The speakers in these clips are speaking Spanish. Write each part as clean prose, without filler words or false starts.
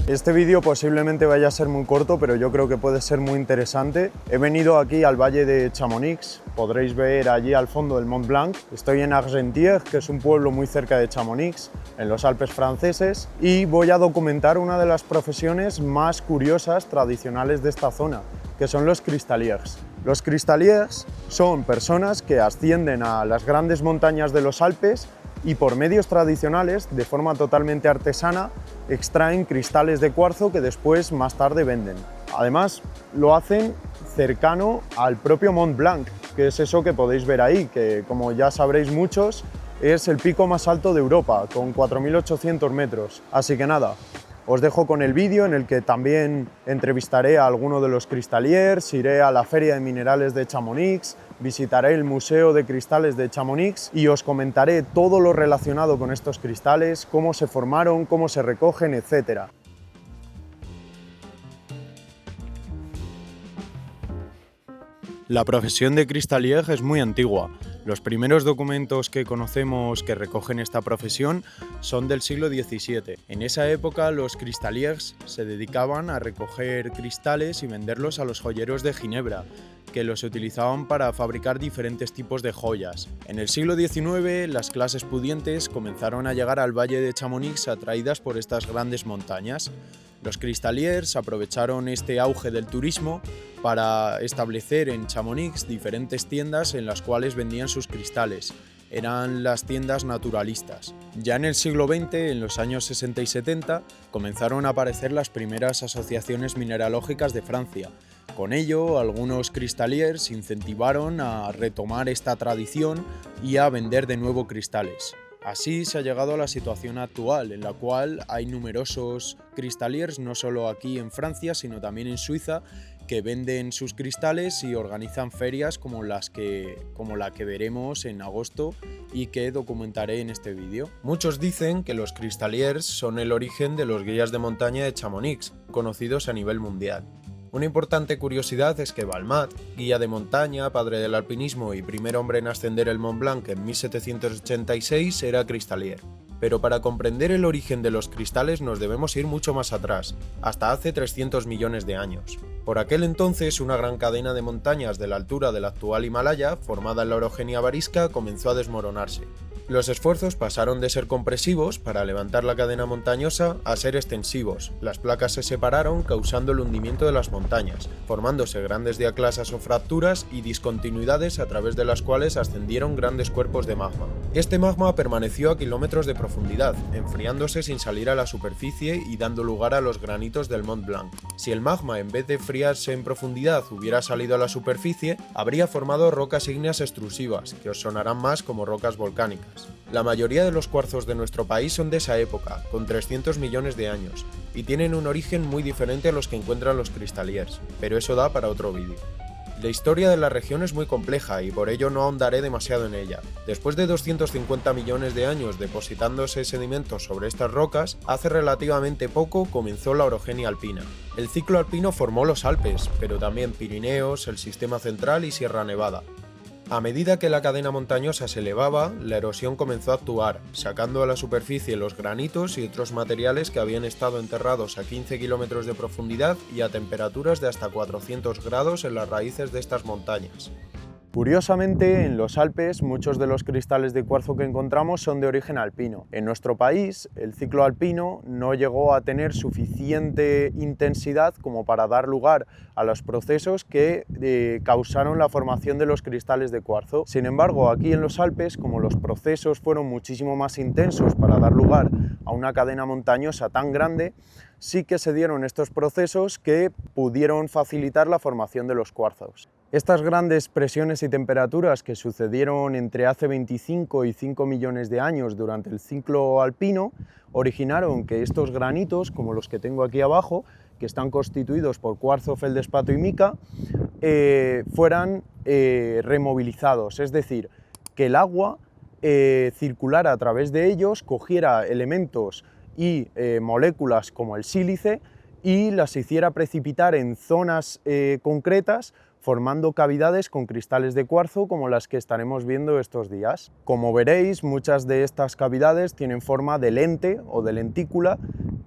Este vídeo posiblemente vaya a ser muy corto, pero yo creo que puede ser muy interesante. He venido aquí al Valle de Chamonix, podréis ver allí al fondo el Mont Blanc. Estoy en Argentière, que es un pueblo muy cerca de Chamonix, en los Alpes franceses, y voy a documentar una de las profesiones más curiosas, tradicionales de esta zona, que son los cristaliers. Los cristaliers son personas que ascienden a las grandes montañas de los Alpes y por medios tradicionales, de forma totalmente artesana, extraen cristales de cuarzo que después más tarde venden. Además, lo hacen cercano al propio Mont Blanc, que es eso que podéis ver ahí, que como ya sabréis muchos, es el pico más alto de Europa, con 4.800 metros. Así que nada, os dejo con el vídeo en el que también entrevistaré a alguno de los cristaliers, iré a la Feria de Minerales de Chamonix, visitaré el Museo de Cristales de Chamonix y os comentaré todo lo relacionado con estos cristales, cómo se formaron, cómo se recogen, etc. La profesión de cristalier es muy antigua. Los primeros documentos que conocemos que recogen esta profesión son del siglo XVII. En esa época los cristaliers se dedicaban a recoger cristales y venderlos a los joyeros de Ginebra, que los utilizaban para fabricar diferentes tipos de joyas. En el siglo XIX las clases pudientes comenzaron a llegar al Valle de Chamonix atraídas por estas grandes montañas. Los cristaliers aprovecharon este auge del turismo para establecer en Chamonix diferentes tiendas en las cuales vendían sus cristales. Eran las tiendas naturalistas. Ya en el siglo XX, en los años 60 y 70, comenzaron a aparecer las primeras asociaciones mineralógicas de Francia. Con ello, algunos cristaliers incentivaron a retomar esta tradición y a vender de nuevo cristales. Así se ha llegado a la situación actual, en la cual hay numerosos cristaliers, no solo aquí en Francia, sino también en Suiza, que venden sus cristales y organizan ferias como la que veremos en agosto y que documentaré en este vídeo. Muchos dicen que los cristaliers son el origen de los guías de montaña de Chamonix, conocidos a nivel mundial. Una importante curiosidad es que Balmat, guía de montaña, padre del alpinismo y primer hombre en ascender el Mont Blanc en 1786, era cristalier. Pero para comprender el origen de los cristales nos debemos ir mucho más atrás, hasta hace 300 millones de años. Por aquel entonces, una gran cadena de montañas de la altura del actual Himalaya, formada en la orogenia varisca, comenzó a desmoronarse. Los esfuerzos pasaron de ser compresivos, para levantar la cadena montañosa, a ser extensivos. Las placas se separaron, causando el hundimiento de las montañas, formándose grandes diaclasas o fracturas y discontinuidades a través de las cuales ascendieron grandes cuerpos de magma. Este magma permaneció a kilómetros de profundidad, enfriándose sin salir a la superficie y dando lugar a los granitos del Mont Blanc. Si el magma, en vez de enfriarse en profundidad, hubiera salido a la superficie, habría formado rocas ígneas extrusivas, que os sonarán más como rocas volcánicas. La mayoría de los cuarzos de nuestro país son de esa época, con 300 millones de años, y tienen un origen muy diferente a los que encuentran los cristaliers, pero eso da para otro vídeo. La historia de la región es muy compleja y por ello no ahondaré demasiado en ella. Después de 250 millones de años depositándose sedimentos sobre estas rocas, hace relativamente poco comenzó la orogenia alpina. El ciclo alpino formó los Alpes, pero también Pirineos, el Sistema Central y Sierra Nevada. A medida que la cadena montañosa se elevaba, la erosión comenzó a actuar, sacando a la superficie los granitos y otros materiales que habían estado enterrados a 15 kilómetros de profundidad y a temperaturas de hasta 400 grados en las raíces de estas montañas. Curiosamente, en los Alpes muchos de los cristales de cuarzo que encontramos son de origen alpino. En nuestro país, el ciclo alpino no llegó a tener suficiente intensidad como para dar lugar a los procesos que causaron la formación de los cristales de cuarzo. Sin embargo, aquí en los Alpes, como los procesos fueron muchísimo más intensos para dar lugar a una cadena montañosa tan grande, sí que se dieron estos procesos que pudieron facilitar la formación de los cuarzos. Estas grandes presiones y temperaturas que sucedieron entre hace 25 y 5 millones de años durante el ciclo alpino originaron que estos granitos, como los que tengo aquí abajo, que están constituidos por cuarzo, feldespato y mica, fueran removilizados, es decir, que el agua circulara a través de ellos, cogiera elementos y moléculas como el sílice y las hiciera precipitar en zonas concretas, formando cavidades con cristales de cuarzo como las que estaremos viendo estos días. Como veréis, muchas de estas cavidades tienen forma de lente o de lentícula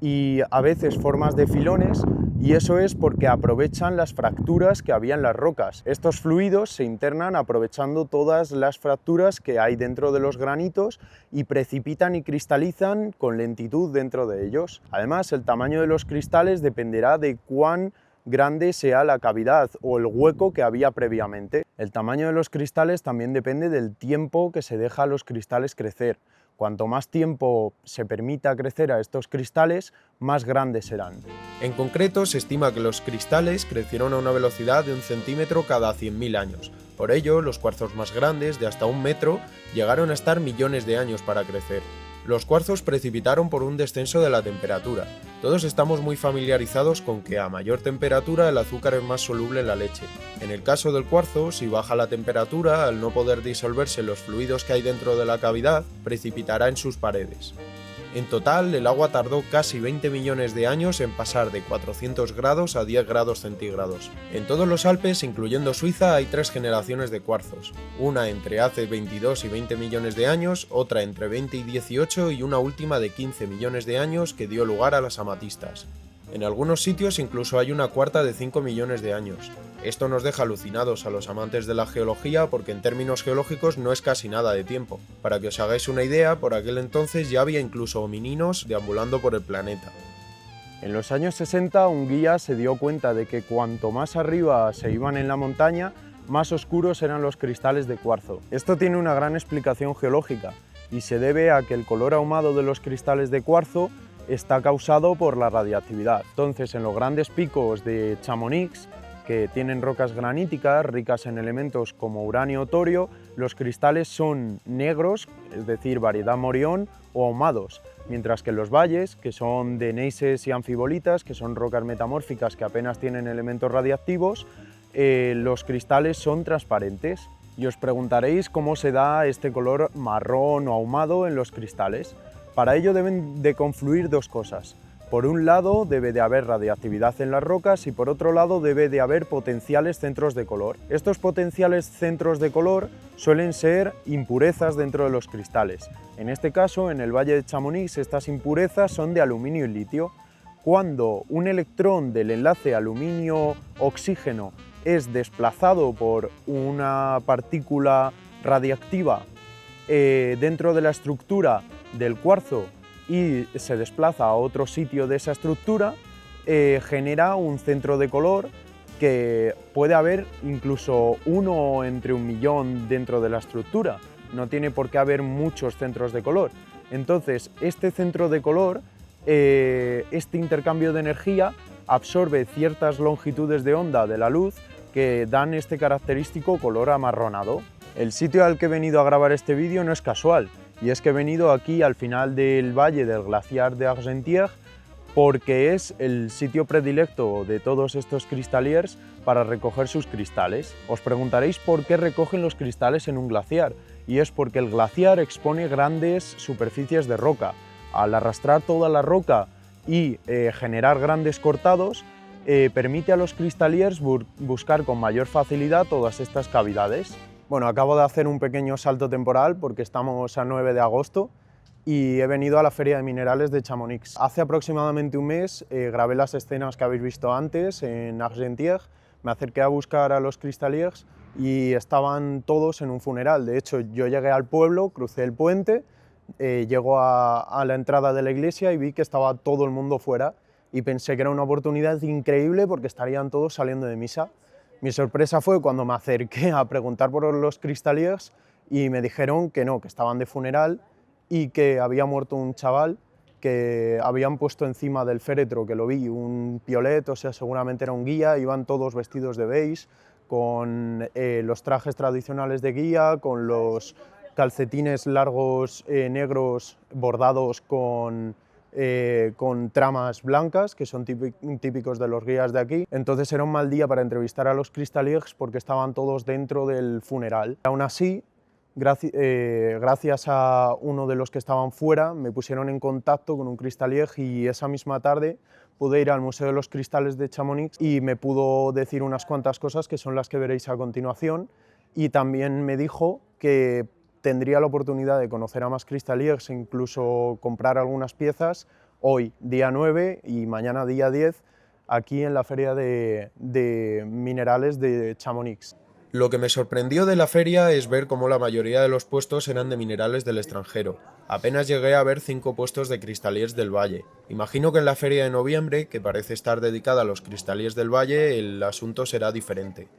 y a veces formas de filones, y eso es porque aprovechan las fracturas que había en las rocas. Estos fluidos se internan aprovechando todas las fracturas que hay dentro de los granitos y precipitan y cristalizan con lentitud dentro de ellos. Además, el tamaño de los cristales dependerá de cuán grande sea la cavidad o el hueco que había previamente. El tamaño de los cristales también depende del tiempo que se deja a los cristales crecer. Cuanto más tiempo se permita crecer a estos cristales, más grandes serán. En concreto, se estima que los cristales crecieron a una velocidad de 1 centímetro cada 100.000 años. Por ello, los cuarzos más grandes, de hasta 1 metro, llegaron a estar millones de años para crecer. Los cuarzos precipitaron por un descenso de la temperatura. Todos estamos muy familiarizados con que a mayor temperatura el azúcar es más soluble en la leche. En el caso del cuarzo, si baja la temperatura, al no poder disolverse los fluidos que hay dentro de la cavidad, precipitará en sus paredes. En total, el agua tardó casi 20 millones de años en pasar de 400 grados a 10 grados centígrados. En todos los Alpes, incluyendo Suiza, hay 3 generaciones de cuarzos. Una entre hace 22 y 20 millones de años, otra entre 20 y 18 y una última de 15 millones de años que dio lugar a las amatistas. En algunos sitios incluso hay una cuarta de 5 millones de años. Esto nos deja alucinados a los amantes de la geología porque en términos geológicos no es casi nada de tiempo. Para que os hagáis una idea, por aquel entonces ya había incluso homininos deambulando por el planeta. En los años 60 un guía se dio cuenta de que cuanto más arriba se iban en la montaña, más oscuros eran los cristales de cuarzo. Esto tiene una gran explicación geológica y se debe a que el color ahumado de los cristales de cuarzo está causado por la radiactividad. Entonces, en los grandes picos de Chamonix, que tienen rocas graníticas ricas en elementos como uranio o torio, los cristales son negros, es decir, variedad morión, o ahumados, mientras que en los valles, que son de neises y anfibolitas, que son rocas metamórficas que apenas tienen elementos radiactivos, los cristales son transparentes. Y os preguntaréis cómo se da este color marrón o ahumado en los cristales. Para ello deben de confluir dos cosas. Por un lado debe de haber radiactividad en las rocas y por otro lado debe de haber potenciales centros de color. Estos potenciales centros de color suelen ser impurezas dentro de los cristales. En este caso, en el Valle de Chamonix, estas impurezas son de aluminio y litio. Cuando un electrón del enlace aluminio-oxígeno es desplazado por una partícula radiactiva dentro de la estructura del cuarzo y se desplaza a otro sitio de esa estructura, genera un centro de color que puede haber incluso uno entre 1.000.000 dentro de la estructura. No tiene por qué haber muchos centros de color. Entonces, este centro de color, este intercambio de energía, absorbe ciertas longitudes de onda de la luz que dan este característico color amarronado. El sitio al que he venido a grabar este vídeo no es casual, y es que he venido aquí al final del valle del glaciar de Argentière porque es el sitio predilecto de todos estos cristaliers para recoger sus cristales. Os preguntaréis por qué recogen los cristales en un glaciar, y es porque el glaciar expone grandes superficies de roca. Al arrastrar toda la roca y generar grandes cortados, permite a los cristaliers buscar con mayor facilidad todas estas cavidades. Bueno, acabo de hacer un pequeño salto temporal porque estamos a 9 de agosto y he venido a la Feria de Minerales de Chamonix. Hace aproximadamente un mes grabé las escenas que habéis visto antes en Argentière, me acerqué a buscar a los cristaliers y estaban todos en un funeral. De hecho, yo llegué al pueblo, crucé el puente, llego a la entrada de la iglesia y vi que estaba todo el mundo fuera y pensé que era una oportunidad increíble porque estarían todos saliendo de misa. Mi sorpresa fue cuando me acerqué a preguntar por los cristaliers y me dijeron que no, que estaban de funeral y que había muerto un chaval que habían puesto encima del féretro, que lo vi, un piolet, o sea, seguramente era un guía, iban todos vestidos de beige, con los trajes tradicionales de guía, con los calcetines largos negros bordados con tramas blancas, que son típicos de los guías de aquí. Entonces era un mal día para entrevistar a los cristaliers porque estaban todos dentro del funeral. Aún así, Gracias a uno de los que estaban fuera me pusieron en contacto con un cristalier y esa misma tarde pude ir al Museo de los Cristales de Chamonix y me pudo decir unas cuantas cosas que son las que veréis a continuación, y también me dijo que tendría la oportunidad de conocer a más cristaliers e incluso comprar algunas piezas hoy, día 9, y mañana, día 10, aquí en la Feria de Minerales de Chamonix. Lo que me sorprendió de la feria es ver cómo la mayoría de los puestos eran de minerales del extranjero. Apenas llegué a ver 5 puestos de cristaliers del Valle. Imagino que en la feria de noviembre, que parece estar dedicada a los cristaliers del Valle, el asunto será diferente.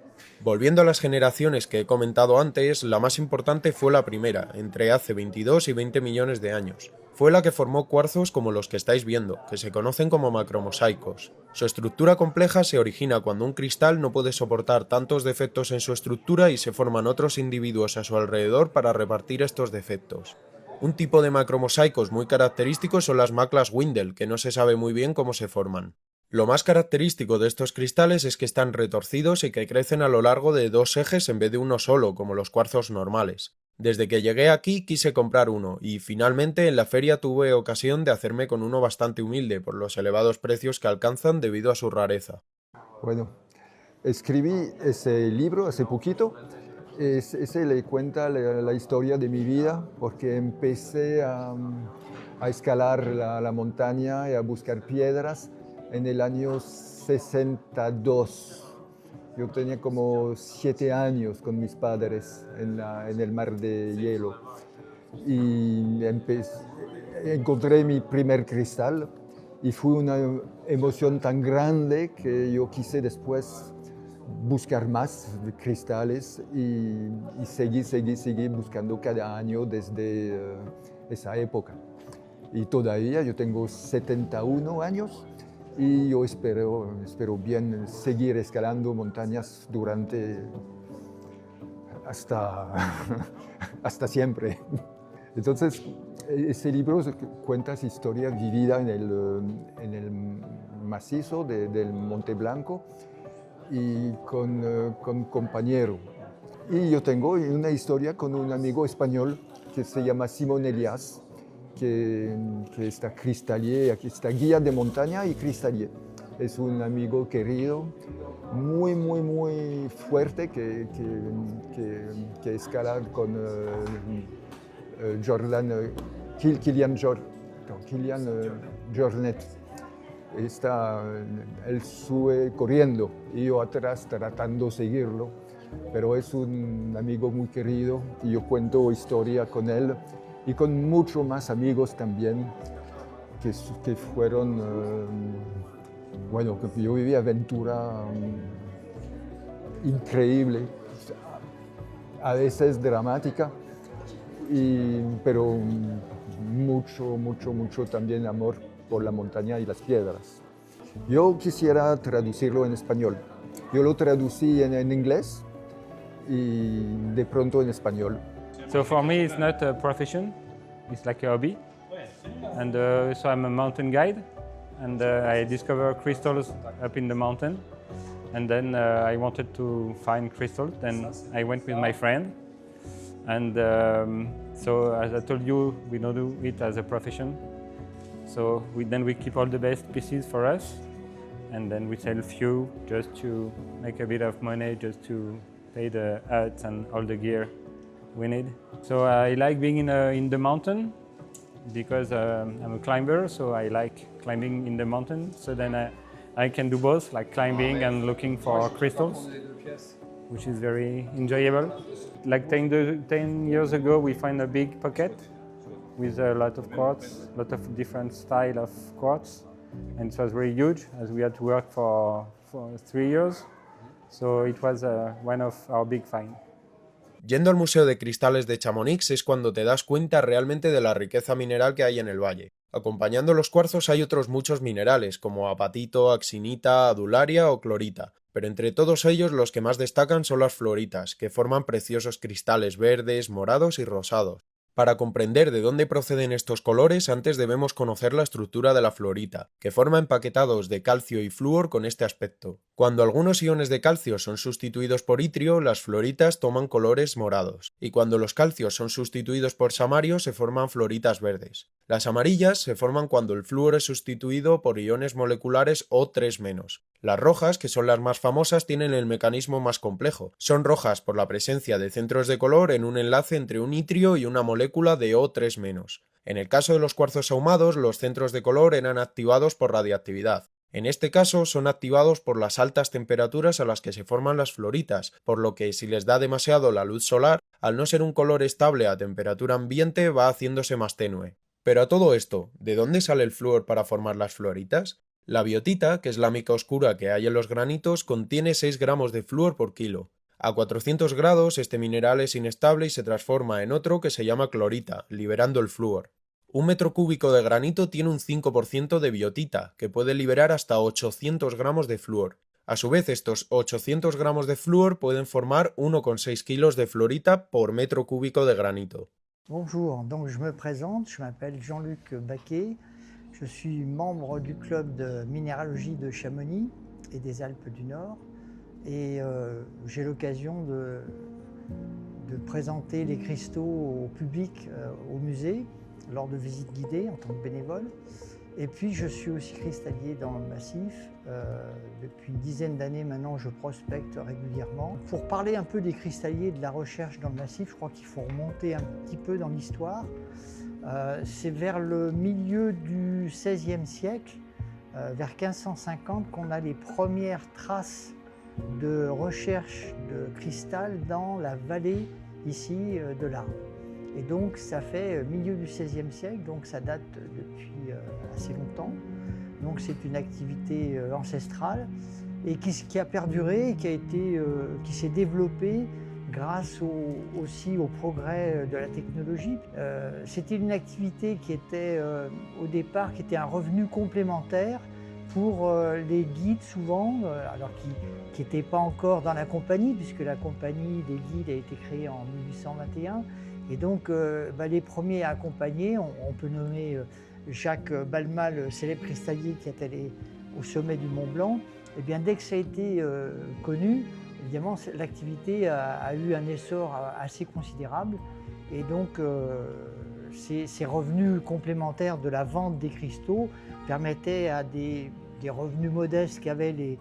Volviendo a las generaciones que he comentado antes, la más importante fue la primera, entre hace 22 y 20 millones de años. Fue la que formó cuarzos como los que estáis viendo, que se conocen como macromosaicos. Su estructura compleja se origina cuando un cristal no puede soportar tantos defectos en su estructura y se forman otros individuos a su alrededor para repartir estos defectos. Un tipo de macromosaicos muy característicos son las maclas Windel, que no se sabe muy bien cómo se forman. Lo más característico de estos cristales es que están retorcidos y que crecen a lo largo de 2 ejes en vez de uno solo, como los cuarzos normales. Desde que llegué aquí quise comprar uno, y finalmente en la feria tuve ocasión de hacerme con uno bastante humilde por los elevados precios que alcanzan debido a su rareza. Bueno, escribí ese libro hace poquito. Ese le cuenta la historia de mi vida, porque empecé a escalar la montaña y a buscar piedras en el año 62. Yo tenía como 7 años con mis padres en el mar de hielo y encontré mi primer cristal y fue una emoción tan grande que yo quise después buscar más cristales y seguí buscando cada año desde esa época. Y todavía yo tengo 71 años y yo espero bien seguir escalando montañas hasta siempre. Entonces, ese libro cuenta esa historia vivida en el macizo del Monte Blanco y con compañero. Y yo tengo una historia con un amigo español que se llama Simón Elias, que está cristalier, aquí está guía de montaña y cristalier. Es un amigo querido, muy, muy, muy fuerte, que escala con Kilian Jornet. Él sube corriendo y yo atrás tratando de seguirlo, pero es un amigo muy querido y yo cuento historia con él y con muchos más amigos también que fueron, que yo viví aventura increíble, a veces dramática, pero mucho también amor por la montaña y las piedras. Yo quisiera traducirlo en español. Yo lo traducí en inglés y de pronto en español. So for me, it's not a profession; it's like a hobby. And so I'm a mountain guide, and I discover crystals up in the mountain. And then I wanted to find crystals. Then I went with my friend, and so as I told you, we don't do it as a profession. So we keep all the best pieces for us, and then we sell few just to make a bit of money, just to pay the huts and all the gear we need. So I like being in the mountain because I'm a climber, so I like climbing in the mountain. So then I can do both, like climbing and looking for crystals, which is very enjoyable. Like 10 years ago, we found a big pocket with a lot of quartz, a lot of different style of quartz, and it was very huge as we had to work for 3 years. So it was one of our big finds. Yendo al Museo de Cristales de Chamonix es cuando te das cuenta realmente de la riqueza mineral que hay en el valle. Acompañando los cuarzos hay otros muchos minerales, como apatito, axinita, adularia o clorita, pero entre todos ellos los que más destacan son las fluoritas, que forman preciosos cristales verdes, morados y rosados. Para comprender de dónde proceden estos colores, antes debemos conocer la estructura de la fluorita, que forma empaquetados de calcio y flúor con este aspecto. Cuando algunos iones de calcio son sustituidos por itrio, las fluoritas toman colores morados, y cuando los calcios son sustituidos por samario se forman fluoritas verdes. Las amarillas se forman cuando el flúor es sustituido por iones moleculares O3-. Las rojas, que son las más famosas, tienen el mecanismo más complejo. Son rojas por la presencia de centros de color en un enlace entre un itrio y una molécula de O3-. En el caso de los cuarzos ahumados, los centros de color eran activados por radiactividad. En este caso, son activados por las altas temperaturas a las que se forman las fluoritas, por lo que si les da demasiado la luz solar, al no ser un color estable a temperatura ambiente, va haciéndose más tenue. Pero a todo esto, ¿de dónde sale el flúor para formar las fluoritas? La biotita, que es la mica oscura que hay en los granitos, contiene 6 gramos de flúor por kilo. A 400 grados este mineral es inestable y se transforma en otro que se llama clorita, liberando el flúor. Un metro cúbico de granito tiene un 5% de biotita, que puede liberar hasta 800 gramos de flúor. A su vez, estos 800 gramos de flúor pueden formar 1,6 kilos de fluorita por metro cúbico de granito. Bonjour, donc je me présente, je m'appelle Jean-Luc Baquet, je suis membre du club de minéralogie de Chamonix et des Alpes du Nord et j'ai l'occasion de présenter les cristaux au public au musée lors de visites guidées en tant que bénévole. Et puis je suis aussi cristallier dans le massif. Depuis une dizaine d'années maintenant, je prospecte régulièrement. Pour parler un peu des cristalliers et de la recherche dans le massif, je crois qu'il faut remonter un petit peu dans l'histoire. C'est vers le milieu du XVIe siècle, vers 1550, qu'on a les premières traces de recherche de cristal dans la vallée ici de l'Arve. Et donc ça fait milieu du XVIe siècle, donc ça date depuis assez longtemps. Donc c'est une activité ancestrale et qui a perduré et qui s'est développée grâce aussi au progrès de la technologie. C'était une activité qui était au départ qui était un revenu complémentaire pour les guides souvent, alors qui n'étaient pas encore dans la compagnie, puisque la compagnie des guides a été créée en 1821. Et donc les premiers à accompagner, on peut nommer Jacques Balma, le célèbre cristallier qui est allé au sommet du Mont Blanc. Et bien dès que ça a été connu, évidemment l'activité a eu un essor assez considérable. Et donc ces revenus complémentaires de la vente des cristaux permettaient à des revenus modestes qu'avaient les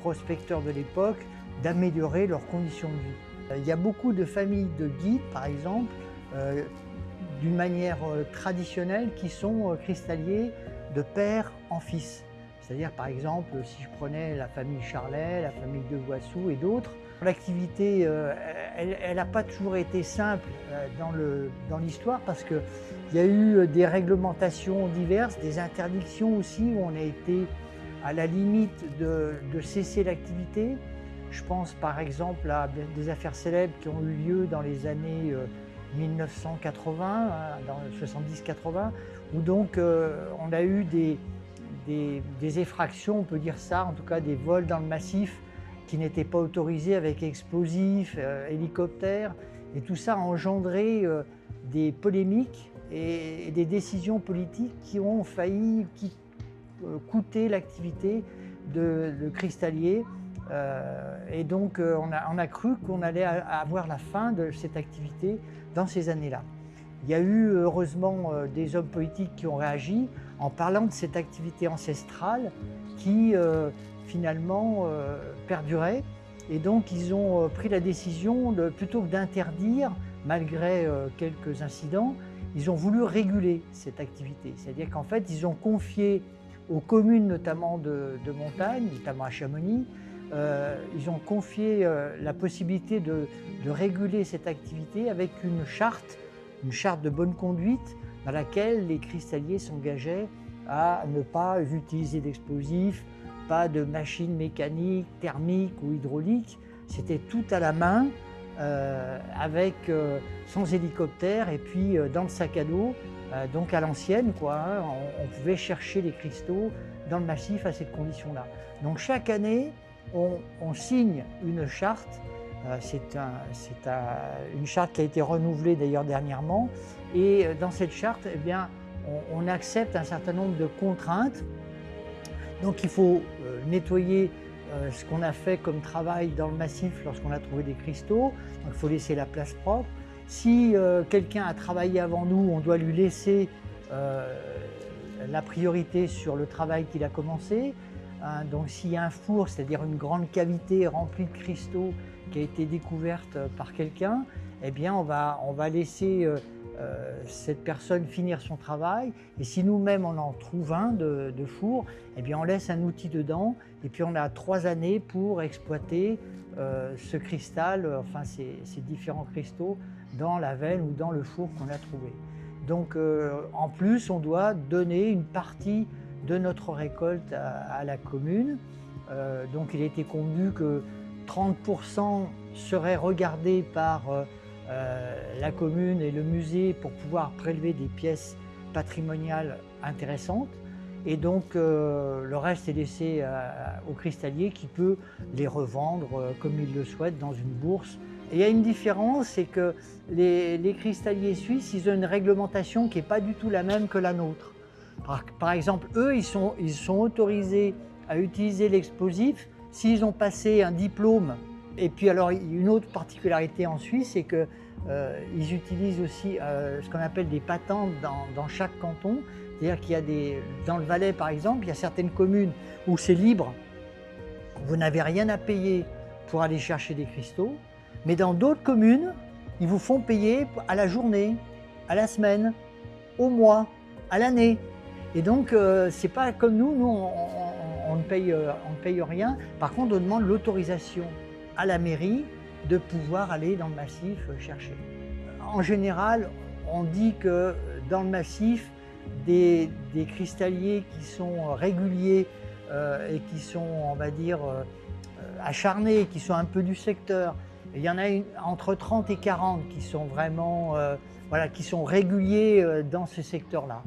prospecteurs de l'époque d'améliorer leurs conditions de vie. Il y a beaucoup de familles de guides, par exemple, d'une manière traditionnelle, qui sont cristalliers de père en fils. C'est-à-dire, par exemple, si je prenais la famille Charlet, la famille de Voissou et d'autres, l'activité, elle n'a pas toujours été simple dans l'histoire parce qu'il y a eu des réglementations diverses, des interdictions aussi, où on a été à la limite de cesser l'activité. Je pense par exemple à des affaires célèbres qui ont eu lieu dans les années 1980, dans 70-80, où donc on a eu des effractions, on peut dire ça, en tout cas des vols dans le massif qui n'étaient pas autorisés avec explosifs, hélicoptères, et tout ça a engendré des polémiques et des décisions politiques qui ont failli coûter l'activité de cristalliers. Et donc on a cru qu'on allait avoir la fin de cette activité dans ces années-là. Il y a eu heureusement des hommes politiques qui ont réagi en parlant de cette activité ancestrale qui finalement perdurait. Et donc ils ont pris la décision, plutôt que d'interdire, malgré quelques incidents, ils ont voulu réguler cette activité. C'est-à-dire qu'en fait ils ont confié aux communes notamment de montagne, notamment à Chamonix, ils ont confié la possibilité de réguler cette activité avec une charte de bonne conduite dans laquelle les cristalliers s'engageaient à ne pas utiliser d'explosifs, pas de machines mécaniques, thermiques ou hydrauliques. C'était tout à la main, sans hélicoptère et puis dans le sac à dos, donc à l'ancienne, quoi. Hein, on pouvait chercher les cristaux dans le massif à cette condition-là. Donc chaque année, on signe une charte Une charte qui a été renouvelée d'ailleurs dernièrement. Et dans cette charte, eh bien, on accepte un certain nombre de contraintes. Donc il faut nettoyer ce qu'on a fait comme travail dans le massif lorsqu'on a trouvé des cristaux. Donc il faut laisser la place propre. Si quelqu'un a travaillé avant nous, on doit lui laisser la priorité sur le travail qu'il a commencé. Donc s'il y a un four, c'est-à-dire une grande cavité remplie de cristaux qui a été découverte par quelqu'un, eh bien on va laisser cette personne finir son travail. Et si nous-mêmes on en trouve un de four, eh bien on laisse un outil dedans et puis on a 3 années pour exploiter ce cristal, enfin ces différents cristaux dans la veine ou dans le four qu'on a trouvé. Donc en plus on doit donner une partie de notre récolte à la commune. Donc il a été convenu que 30% seraient regardés par la commune et le musée pour pouvoir prélever des pièces patrimoniales intéressantes. Et donc le reste est laissé au cristallier qui peut les revendre comme il le souhaite dans une bourse. Et il y a une différence, c'est que les cristalliers suisses, ils ont une réglementation qui n'est pas du tout la même que la nôtre. Par exemple, eux, ils sont autorisés à utiliser l'explosif s'ils ont passé un diplôme. Et puis alors, une autre particularité en Suisse, c'est qu'ils utilisent aussi ce qu'on appelle des patentes dans chaque canton. C'est-à-dire qu'il y a dans le Valais, par exemple, il y a certaines communes où c'est libre. Vous n'avez rien à payer pour aller chercher des cristaux. Mais dans d'autres communes, ils vous font payer à la journée, à la semaine, au mois, à l'année. Et donc, c'est pas comme nous, on ne paye rien. Par contre, on demande l'autorisation à la mairie de pouvoir aller dans le massif chercher. En général, on dit que dans le massif, des cristalliers qui sont réguliers et qui sont, on va dire, acharnés, qui sont un peu du secteur, il y en a entre 30 et 40 qui sont vraiment qui sont réguliers dans ce secteur-là.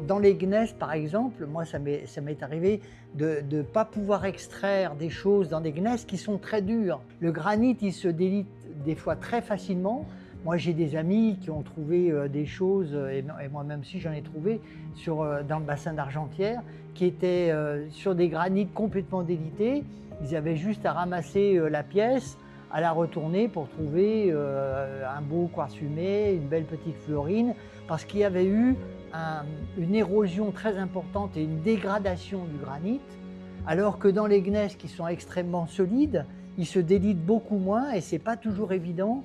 Dans les gneiss, par exemple, moi ça m'est arrivé de ne pas pouvoir extraire des choses dans des gneiss qui sont très dures. Le granit, il se délite des fois très facilement. Moi j'ai des amis qui ont trouvé des choses, et moi-même aussi j'en ai trouvé, dans le bassin d'Argentière, qui étaient sur des granites complètement délités. Ils avaient juste à ramasser la pièce, à la retourner pour trouver un beau quartz fumé, une belle petite fluorine, parce qu'il y avait eu une érosion très importante et une dégradation du granit, alors que dans les gneiss qui sont extrêmement solides, ils se délitent beaucoup moins et c'est pas toujours évident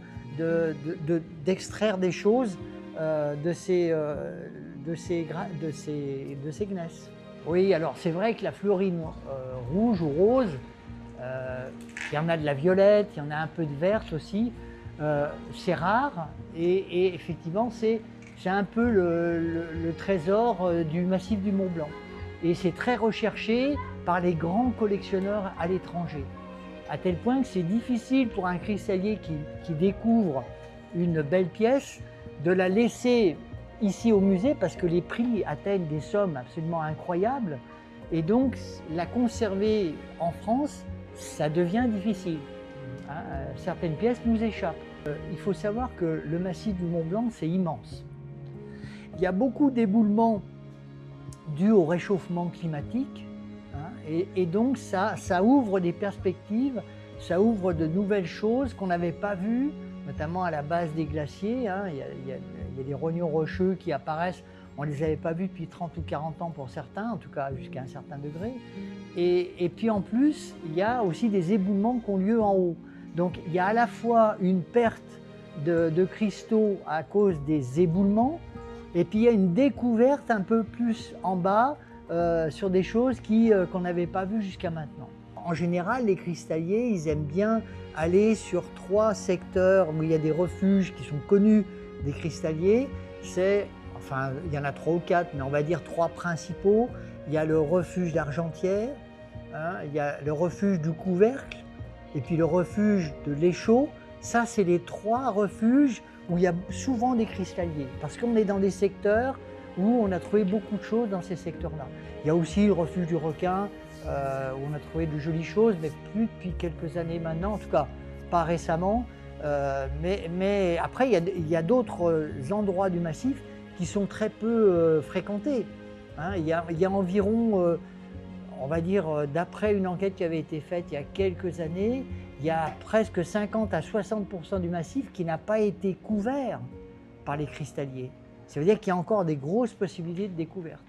d'extraire des choses de ces gneiss. Oui, alors c'est vrai que la fluorine rouge ou rose, il y en a de la violette, il y en a un peu de verte aussi. C'est rare et effectivement c'est un peu le trésor du massif du Mont Blanc. Et c'est très recherché par les grands collectionneurs à l'étranger. À tel point que c'est difficile pour un cristallier qui découvre une belle pièce de la laisser ici au musée parce que les prix atteignent des sommes absolument incroyables. Et donc la conserver en France, ça devient difficile. Certaines pièces nous échappent. Il faut savoir que le massif du Mont Blanc, c'est immense. Il y a beaucoup d'éboulements dus au réchauffement climatique, et donc ça ouvre des perspectives, ça ouvre de nouvelles choses qu'on n'avait pas vues, notamment à la base des glaciers. Il y a des rognons rocheux qui apparaissent. On ne les avait pas vus depuis 30 ou 40 ans pour certains, en tout cas jusqu'à un certain degré. Et puis en plus, il y a aussi des éboulements qui ont lieu en haut. Donc il y a à la fois une perte de cristaux à cause des éboulements, et puis il y a une découverte un peu plus en bas sur des choses qu'on n'avait pas vues jusqu'à maintenant. En général, les cristalliers, ils aiment bien aller sur 3 secteurs où il y a des refuges qui sont connus des cristalliers. Enfin, il y en a 3 ou 4, mais on va dire 3 principaux. Il y a le refuge d'Argentière, il y a le refuge du Couvercle, et puis le refuge de l'Échaud. Ça, c'est les 3 refuges où il y a souvent des cristalliers, parce qu'on est dans des secteurs où on a trouvé beaucoup de choses dans ces secteurs-là. Il y a aussi le refuge du Requin, où on a trouvé de jolies choses, mais plus depuis quelques années maintenant. En tout cas, pas récemment. Mais après, il y a d'autres endroits du massif qui sont très peu fréquentés. Hein. Il y a environ, on va dire, d'après une enquête qui avait été faite il y a quelques années, il y a presque 50 à 60% du massif qui n'a pas été couvert par les cristalliers. Ça veut dire qu'il y a encore des grosses possibilités de découverte.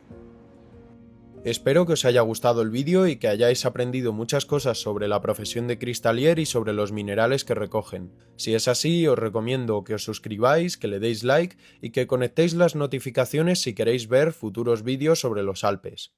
Espero que os haya gustado el vídeo y que hayáis aprendido muchas cosas sobre la profesión de cristalier y sobre los minerales que recogen. Si es así, os recomiendo que os suscribáis, que le deis like y que conectéis las notificaciones si queréis ver futuros vídeos sobre los Alpes.